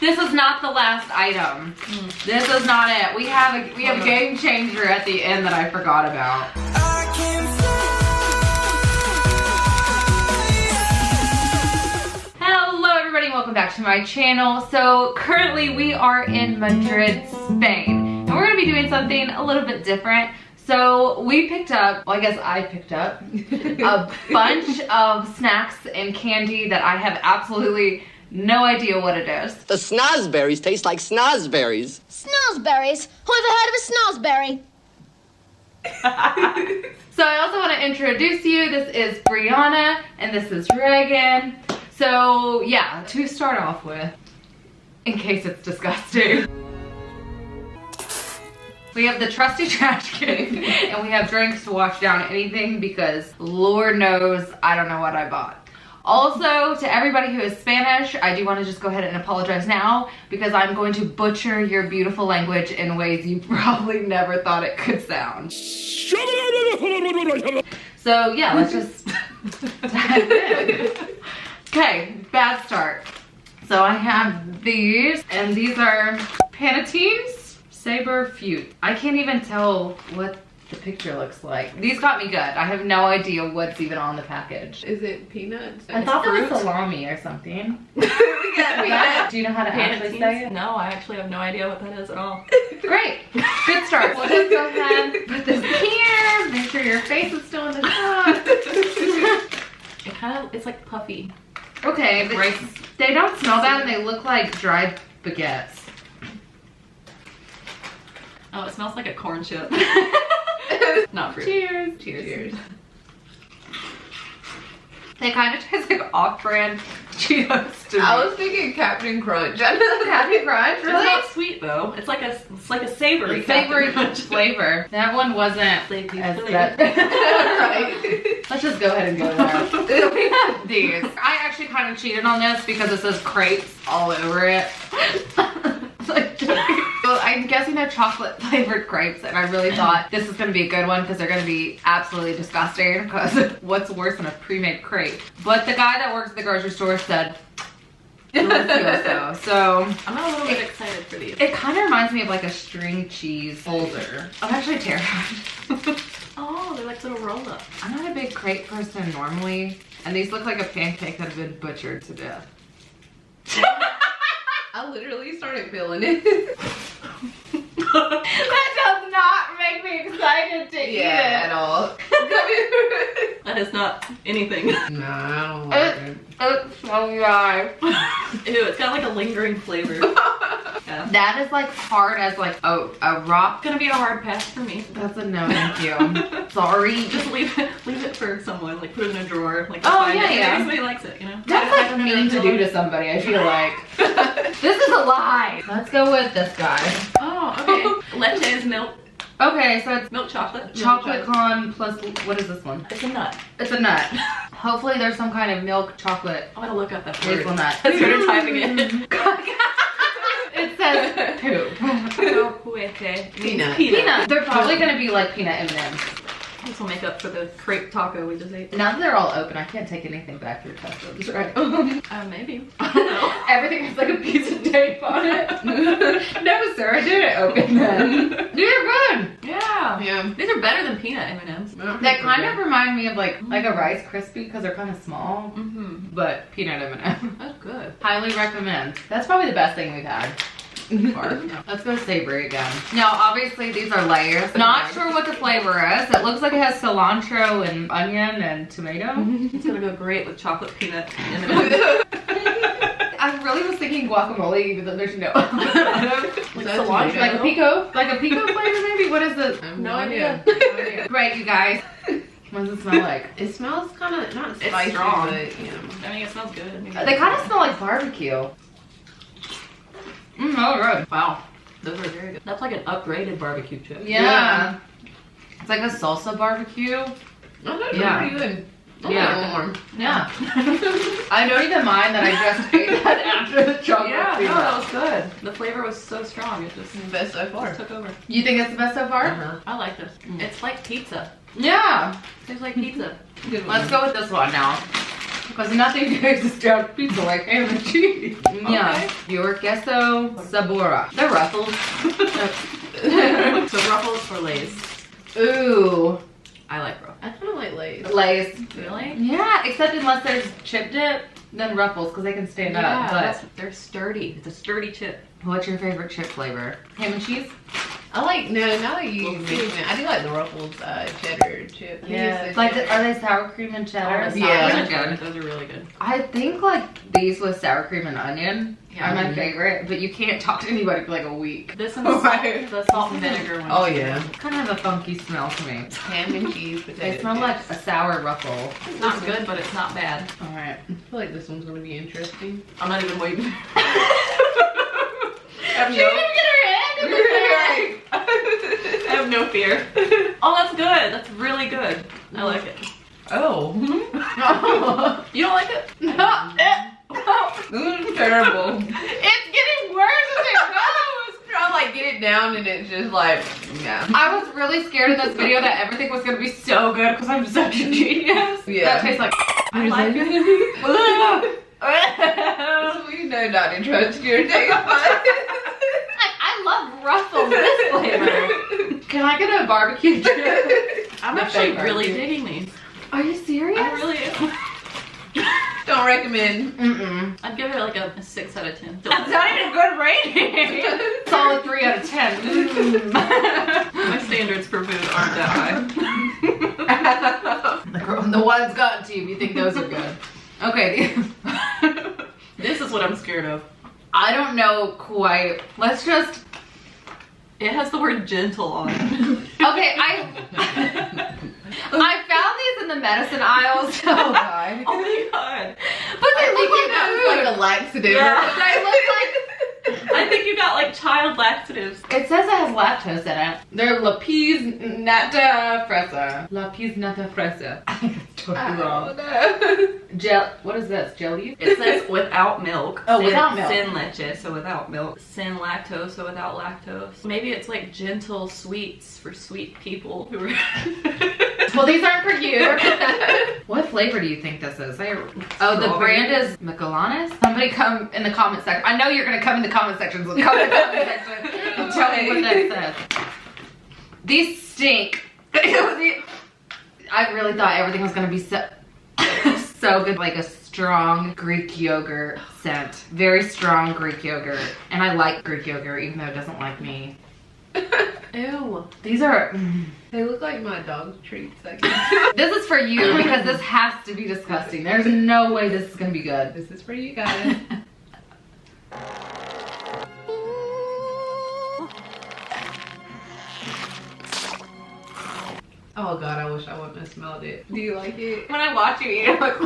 This is not the last item. This is not it. We have a game changer at the end that I forgot about. Hello everybody, welcome back to my channel. So currently we are in Madrid, Spain, and we're gonna be doing something a little bit different. So we picked up, well I guess I picked up, a bunch of snacks and candy that I have absolutely no idea what it is. The snozberries taste like snozberries. Snozberries? Who ever heard of a snozberry? So I also want to introduce you. This is Brianna and this is Reagan. So yeah, to start off with, in case it's disgusting, we have the trusty trash can and we have drinks to wash down anything because Lord knows I don't know what I bought. Also, to everybody who is Spanish, I do want to just go ahead and apologize now because I'm going to butcher your beautiful language in ways you probably never thought it could sound. So yeah, let's just dive in. Okay, bad start. So I have these, and these are Panatines Saber Fute. I can't even tell what the picture looks like. These got me good. I have no idea what's even on the package. Is it peanuts? I thought that was salami or something. We got peanuts. Do you know how to actually say it? No, I actually have no idea what that is at all. Great. Good start. We'll just go ahead, put this here, make sure your face is still in the top. It's like puffy. Okay, they don't smell bad and they look like dried baguettes. Oh, it smells like a corn chip. Not fruit. Cheers. Cheers. They kind of taste like off-brand Cheetos to me. I was thinking Captain Crunch. Captain Crunch, It's really? not sweet though. It's like a savory Savory Captain Crunch. flavor. That one wasn't as bad. Right. Let's just go ahead and go there. We have these. I actually kind of cheated on this because it says crepes all over it. So I'm guessing they're chocolate flavored crepes, and I really thought this is going to be a good one because they're going to be absolutely disgusting because what's worse than a pre-made crepe? But the guy that works at the grocery store said delicioso. So I'm a little bit excited for these. it kind of reminds me of like a string cheese holder. I'm actually terrified. Oh, they're like little roll-up. I'm not a big crepe person normally, and these look like a pancake that has been butchered to death. I literally started feeling it. That does not make me excited to eat it at all. That is not anything. No, I don't like it. It's so dry. Ew, it's got like a lingering flavor. Yeah. That is like hard as like a rock. It's gonna be a hard pass for me. That's a no, thank you. Sorry. Just leave it for someone. Like put it in a drawer. Like Oh, find yeah, it. yeah. Maybe somebody likes it, you know? That's like mean to do to somebody, I feel like. This is a lie. Let's go with this guy. Oh, okay. Leche is milk. Okay, so it's Milk chocolate. chocolate con plus, what is this one? It's a nut. It's a nut. Hopefully there's some kind of milk chocolate I want to look up that word. hazelnut. I started typing it. It says poop. Peanut. Peanut. They're probably gonna be like peanut M&Ms. This will make up for the crepe taco we just ate. Now that they're all open, I can't take anything back through customs, right? Maybe. I don't know. Everything has like a piece of tape on it. No, sir, I didn't open them. These are good. Yeah. Yeah. These are better than peanut M&Ms. They kind of remind me of like a Rice Krispie because they're kind of small, Mm-hmm. but peanut M&M. That's good. Highly recommend. That's probably the best thing we've had. Let's go savory again. Now, obviously, these are layers. Not sure what the flavor is. It looks like it has cilantro and onion and tomato. It's gonna go great with chocolate peanut M&Ms. I really was thinking guacamole, even though there's no. Like cilantro. Like a pico flavor, maybe. What is it? I have No idea. Great, you guys. What does it smell like? It smells kind of not It's spicy, strong. but you know. I mean, it smells good. They kind of smell like barbecue. Oh, good. Wow. Those are very good. That's like an upgraded barbecue chip. Yeah. It's like a salsa barbecue. I thought it was Yeah. pretty good. Yeah. More. Yeah. I don't even mind that I just ate that after the chocolate Yeah, peanut. no, that was good. The flavor was so strong, it just Best so far. took over. You think it's the best so far? Uh-huh. I like this. It's like pizza. Yeah. Tastes like pizza. Good Let's go with this one now. Because nothing tastes as good pizza like ham and cheese. Yeah. Your queso sabora. They're Ruffles. So Ruffles or Lay's? Ooh. I like Ruffles. I kind of like Lay's. Lay's. Really? Yeah, except unless there's chip dip, then Ruffles, because they can stand up. But they're sturdy. It's a sturdy chip. what's your favorite chip flavor? Ham and cheese? I like, no, now that you mention it, I do like the Ruffles cheddar chip. I think Yeah. it's the Like, cheddar. are they sour cream and cheddar? Yeah. Those are good. Those are really good. I think like these with sour cream and onion are my favorite, but you can't talk to anybody for like a week. This and the salt and vinegar one. Oh yeah. Kind of have a funky smell to me. Ham and cheese potato They smell chips. like a sour Ruffle. It's not good, but it's not bad. All right. I feel like this one's gonna be interesting. I'm not even waiting. She didn't even get her head in the bag. I have no fear. Oh, that's good. That's really good. I like it. Oh. You don't like it? This is terrible. It's getting worse as it goes. Trying to like get it down and it's just like, yeah. I was really scared in this video that everything was gonna be so good because I'm such a genius. Yeah. That tastes like. I like it. So we know not to trust your taste buds. I love Ruffles this flavor. Can I get a barbecue chip? I'm The actually fake really barbecue. digging these. Are you serious? I really am. Don't recommend. Mm-mm. I'd give it like a 6 out of 10. That's not even a good rating. Solid 3 out of 10. My standards for food aren't that high. The ones gotten to you, you think those are good. Okay. This is what I'm scared of. I don't know quite. Let's just. It has the word gentle on it. Okay, I found these in the medicine aisles. Oh god. Oh my god. But they I look think like it food. was like a laxative. Yeah. They look like. I think you got like child laxatives. It says it has lactose in it. They're lapis nata fresa. Lapis nata fresa. I think it's totally wrong. No. What is this? Jelly? It says without milk. Oh, without milk. Sin leche, so without milk. Sin lactose, so without lactose. Maybe it's like gentle sweets for sweet people who are. Well, these aren't for you. What flavor do you think this is? Oh, the brand is Michelanis? Somebody come in the comment section. I know you're going to come in the comment sections. Come in the comment section and tell me what that says. These stink. I really thought everything was going to be so, so good. Like a strong Greek yogurt scent. Very strong Greek yogurt. And I like Greek yogurt even though it doesn't like me. Ew. These are... They look like my dog's treats, I guess. This is for you because this has to be disgusting. There's no way this is gonna be good. This is for you guys. Oh god, I wish I wouldn't have smelled it. Do you like it? When I watch you eat it, I look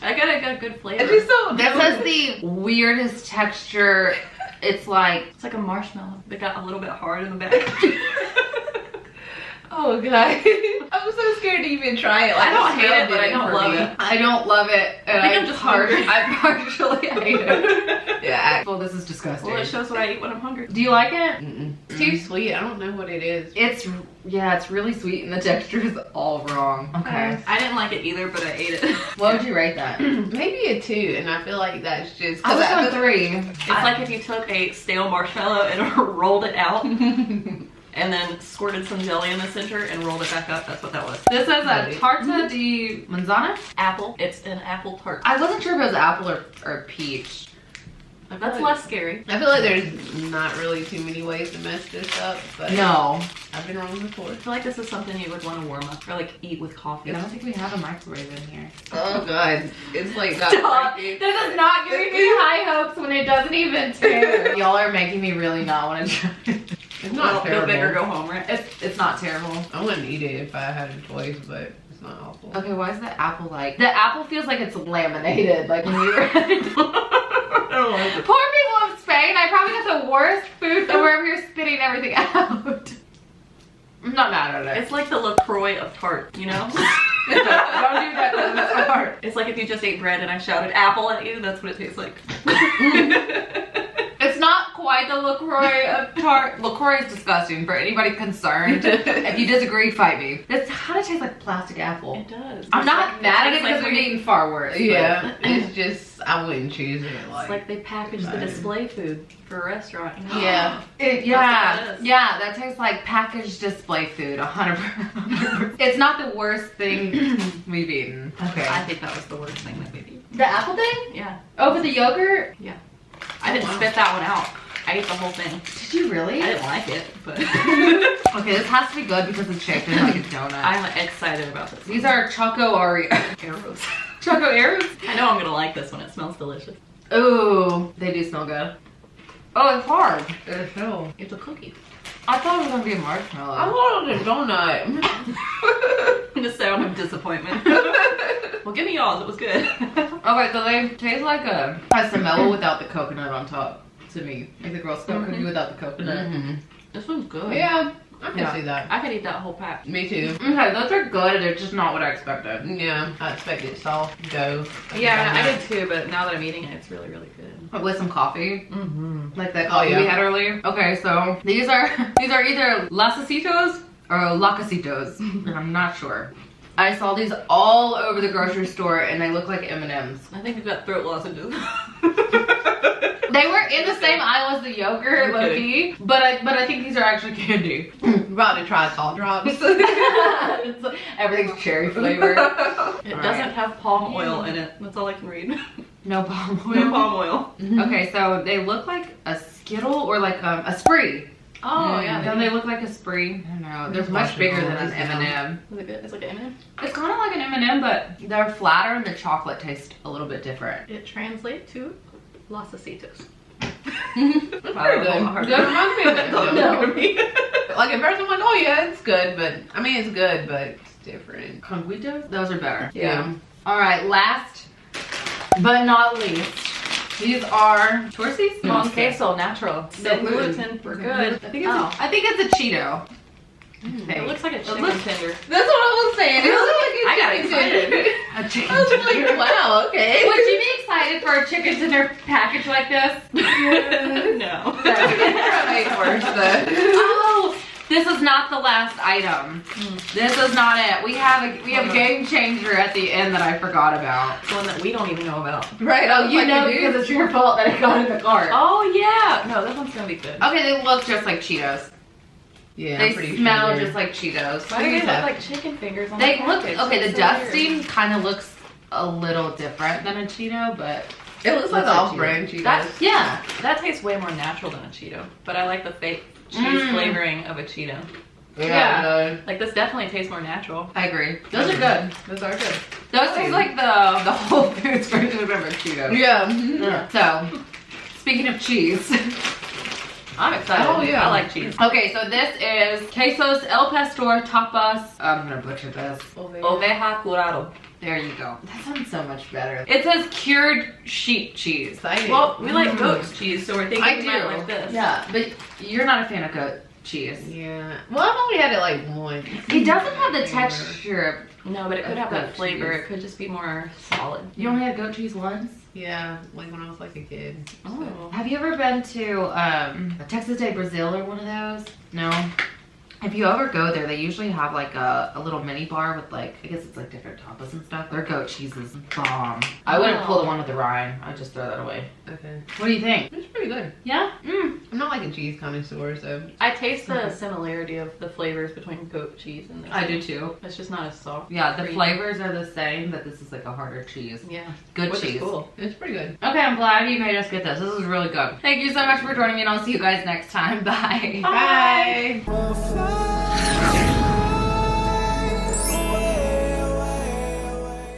I got a good flavor. It's just so this has the weirdest texture. It's like It's like a marshmallow that got a little bit hard in the back. Oh god. I'm so scared to even try it. Like, I don't hate smell it, but I did don't for love me. it. I don't love it, and I think I'm just hungry. I partially hate it. Yeah. Well, this is disgusting. Well, it shows what I eat when I'm hungry. Do you like it? It's too sweet. I don't know what it is. It's it's really sweet, and the texture is all wrong. Okay. I didn't like it either, but I ate it. What would you rate that? Maybe a 2, and I feel like that's just. I was I on 3. It's like if you took a stale marshmallow and rolled it out and then squirted some jelly in the center and rolled it back up. That's what that was. This is a tarta di manzana. Apple. It's an apple tart. I wasn't sure if it was apple or peach. That's less scary. I feel like there's not really too many ways to mess this up, but No. I've been wrong before. I feel like this is something you would want to warm up or like eat with coffee. I don't think we have a microwave in here. Oh god, it's like not Stop. working. This is not giving me high hopes when it doesn't even tear. Y'all are making me really not want to try it. It's Well, not go terrible. big or go home, right? It's not terrible. I wouldn't eat it if I had a choice, but it's not awful. Okay, why is the apple like? The apple feels like it's laminated. Like when you I don't like it. Poor people of Spain, I probably got the worst food wherever you're spitting everything out. I'm not mad at it. It's like the LaCroix of tart, you know? Don't do that, that's hard. It's like if you just ate bread and I shouted apple at you, that's what it tastes like. It's not quite the LaCroix of tart. LaCroix is disgusting for anybody concerned. If you disagree, fight me. This kind of tastes like plastic apple. It does. I'm not mad at it It's because like we've eaten far worse. Yeah, it's just I wouldn't choose it. It's like they package the display food for a restaurant. You know? Yeah. Yeah, that tastes like packaged display food, 100%. It's not the worst thing we've eaten. Okay. I think that was the worst thing that we've eaten. The apple thing? Yeah. Oh, for the yogurt? Yeah. I didn't spit that one out. I ate the whole thing. Did you really? I didn't like it, but Okay, this has to be good because it's shaped in like a donut. I'm excited about this. These are Choco arrows. Choco arrows? I know I'm gonna like this one. It smells delicious. Ooh, they do smell good. Oh, it's hard. It's a cookie. I thought it was gonna be a marshmallow. I thought it was a donut. The sound of disappointment. Well, give me y'all's. It was good. Okay, so they taste like a semella without the coconut on top. To me, like the Girl Scout cookie without the coconut. This one's good. Yeah, I can see that. I could eat that whole pack. Me too. Okay, those are good. They're just not what I expected. Yeah, I expected soft dough. Yeah, I did too, but now that I'm eating it, it's really, really good. With some coffee, like that Oh, coffee yeah. we had earlier. Okay, so these are either Lasasitos or Lacasitos, and I'm not sure. I saw these all over the grocery store, and they look like M&Ms. I think I've got throat lozenges. They were in the same aisle as the yogurt, low-key, but I think these are actually candy. About to try salt drops. Everything's cherry flavored. It doesn't have palm oil in it. That's all I can read. No palm oil. No palm oil. Okay, so they look like a Skittle or like a Spree. Oh, yeah. Don't they look like a Spree? I don't know. They're much bigger than an M&M. Is it good? It's like an M&M? It's kind of like an M&M, but they're flatter and the chocolate tastes a little bit different. It translates to Lasasitos. Pretty good. Good reminds me of it. No. Like at first I'm like, oh yeah, it's good, but I mean it's good, but it's different. Conguitos? Those are better. Yeah. All right, last but not least, these are Torsis? Con queso, natural. No Good. gluten. We're good. I think it's a Cheeto. It looks like a chicken tender. That's what I was saying. It was like I got excited. A chicken I was tender. like, wow, okay. Would you be excited for a chicken tender package like this? No. Right, worse though. Oh, this is not the last item. This is not it. We have a game changer at the end that I forgot about. It's one that we don't even know about. Right, Oh, you know because it's your fault that it got in the cart. Oh, yeah. No, this one's gonna be good. Okay, they look just like Cheetos. Yeah, They I'm pretty smell sure. just like Cheetos. Why do they look like chicken fingers on They the look package? okay. The That's so dusting weird. kind of looks a little different than a Cheeto, but It looks like Looks like off-brand Cheetos. yeah. That tastes way more natural than a Cheeto, but I like the fake cheese flavoring of a Cheeto. Yeah. Like this definitely tastes more natural. I agree. Those are good. Those are good. Those taste like the Whole Foods version of a Cheeto. Yeah. So, speaking of cheese. I'm excited. Oh, yeah. I like cheese. Okay, so this is Quesos El Pastor Tapas. I'm gonna butcher this. Oveja curado. There you go. That sounds so much better. It says cured sheep cheese. Exciting. Well, we like goat's cheese, so we're thinking I we might do. like this. Yeah, but you're not a fan of goat cheese. Yeah. Well, I've only had it like once. It doesn't have the texture. No, but it could Of have that goat flavor. cheese. It could just be more solid. You only had goat cheese once? Yeah, like when I was like a kid. Oh. Have you ever been to Texas de Brazil or one of those? No? If you ever go there, they usually have like a little mini bar with like, I guess it's like different tapas and stuff. Their goat cheese is bomb. I wouldn't pull the one with the rind. I'd just throw that away. Okay. What do you think? It's pretty good. Yeah? I'm not like a cheese connoisseur, so. I taste the similarity of the flavors between goat cheese and this. I do too. It's just not as soft. Yeah, the Creamy. flavors are the same, but this is like a harder cheese. Yeah. Good Which cheese. is cool. It's pretty good. Okay, I'm glad you made us get this. This is really good. Thank you so much for joining me, and I'll see you guys next time. Bye. Bye.